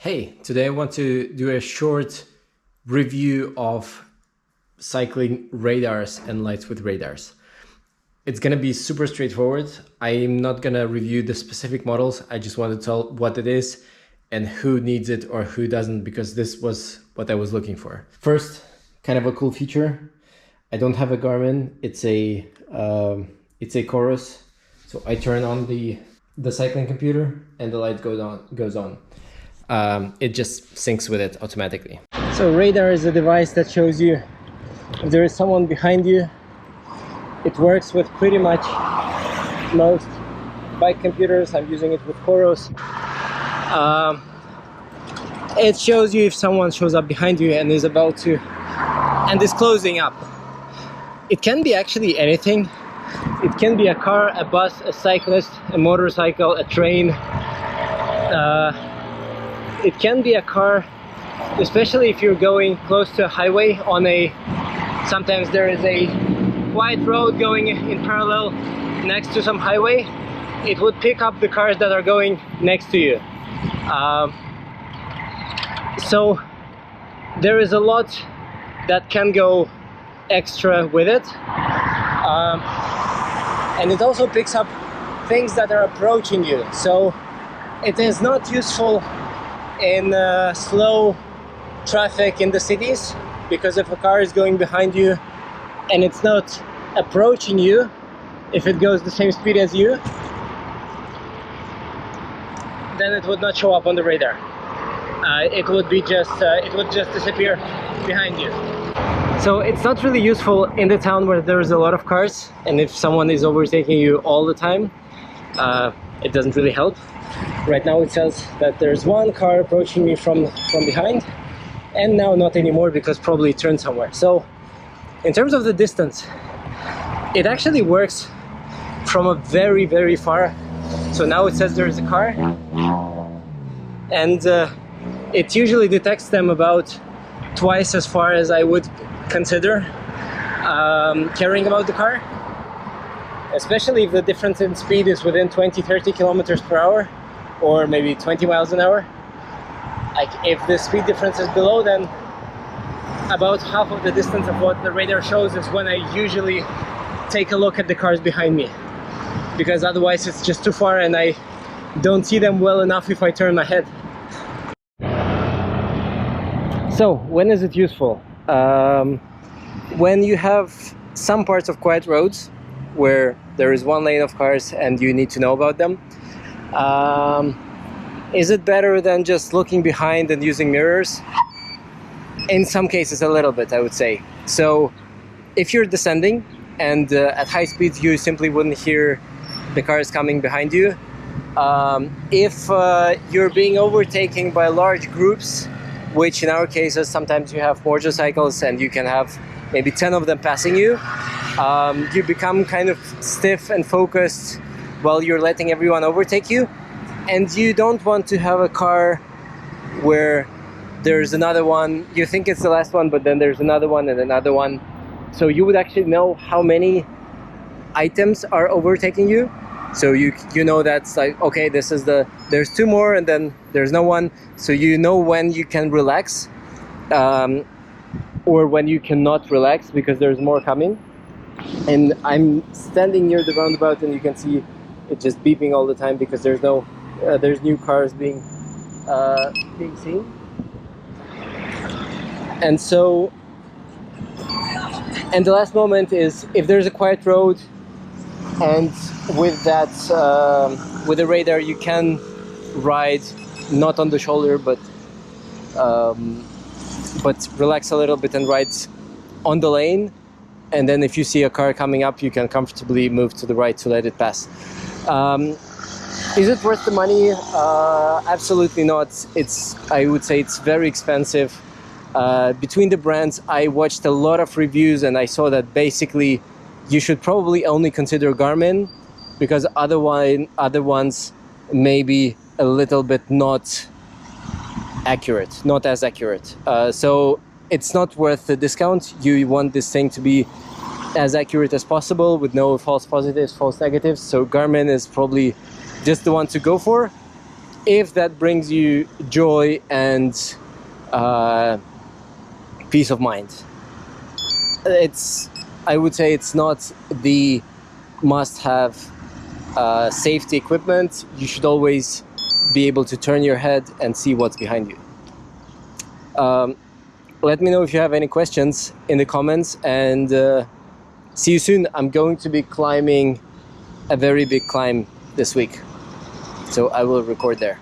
Hey, today I want to do a short review of cycling radars and lights with radars. It's going to be super straightforward. I'm not going to review the specific models. I just want to tell what it is and who needs it or who doesn't, because this was what I was looking for. First, kind of a cool feature. I don't have a Garmin. It's a Chorus. So I turn on the cycling computer and the light goes on. It just syncs with it automatically. So radar is a device that shows you if there is someone behind you. It works with pretty much most bike computers. I'm using it with Chorus. It shows you if someone shows up behind you and is about to, and is closing up. It can be actually anything. It can be a car, a bus, a cyclist, a motorcycle, a train. It can be a car, especially if you're going close to a highway on sometimes there is a wide road going in parallel next to some highway. It would pick up the cars that are going next to you. So there is a lot that can go extra with it. And it also picks up things that are approaching you. So it is not useful in slow traffic in the cities, because if a car is going behind you and it's not approaching you, if it goes the same speed as you, then it would not show up on the radar. It would just disappear behind you. So it's not really useful in the town where there's a lot of cars, and if someone is overtaking you all the time, it doesn't really help. Right now it says that there's one car approaching me from behind, and now not anymore because probably it turned somewhere. So in terms of the distance, it actually works from a very, very far. So now it says there's a car, and it usually detects them about twice as far as I would consider caring about the car, especially if the difference in speed is within 20-30 kilometers per hour, or maybe 20 miles an hour. Like if the speed difference is below, then about half of the distance of what the radar shows is when I usually take a look at the cars behind me, because otherwise it's just too far and I don't see them well enough if I turn my head. So when is it useful? When you have some parts of quiet roads where there is one lane of cars and you need to know about them. Is it better than just looking behind and using mirrors? In some cases, a little bit, I would say. So if you're descending and at high speeds, you simply wouldn't hear the cars coming behind you. If you're being overtaken by large groups, which in our cases, sometimes you have motorcycles and you can have maybe 10 of them passing you, you become kind of stiff and focused while you're letting everyone overtake you. And you don't want to have a car where there's another one, you think it's the last one, but then there's another one and another one. So you would actually know how many items are overtaking you. So you know that's like, okay, there's two more and then there's no one. So you know when you can relax, or when you cannot relax because there's more coming. And I'm standing near the roundabout and you can see it just beeping all the time because there's new cars being seen. And so, and the last moment is if there's a quiet road, and with that, with the radar, you can ride not on the shoulder, but relax a little bit and ride on the lane. And then if you see a car coming up, you can comfortably move to the right to let it pass. Is it worth the money? Absolutely not. I would say it's very expensive. Between the brands, I watched a lot of reviews and I saw that basically you should probably only consider Garmin, because other ones may be a little bit not as accurate. So it's not worth the discount. You want this thing to be as accurate as possible with no false positives, false negatives. So Garmin is probably just the one to go for. if that brings you joy and peace of mind. I would say it's not the must-have safety equipment. You should always be able to turn your head and see what's behind you. Let me know if you have any questions in the comments, and see you soon. I'm going to be climbing a very big climb this week, so I will record there.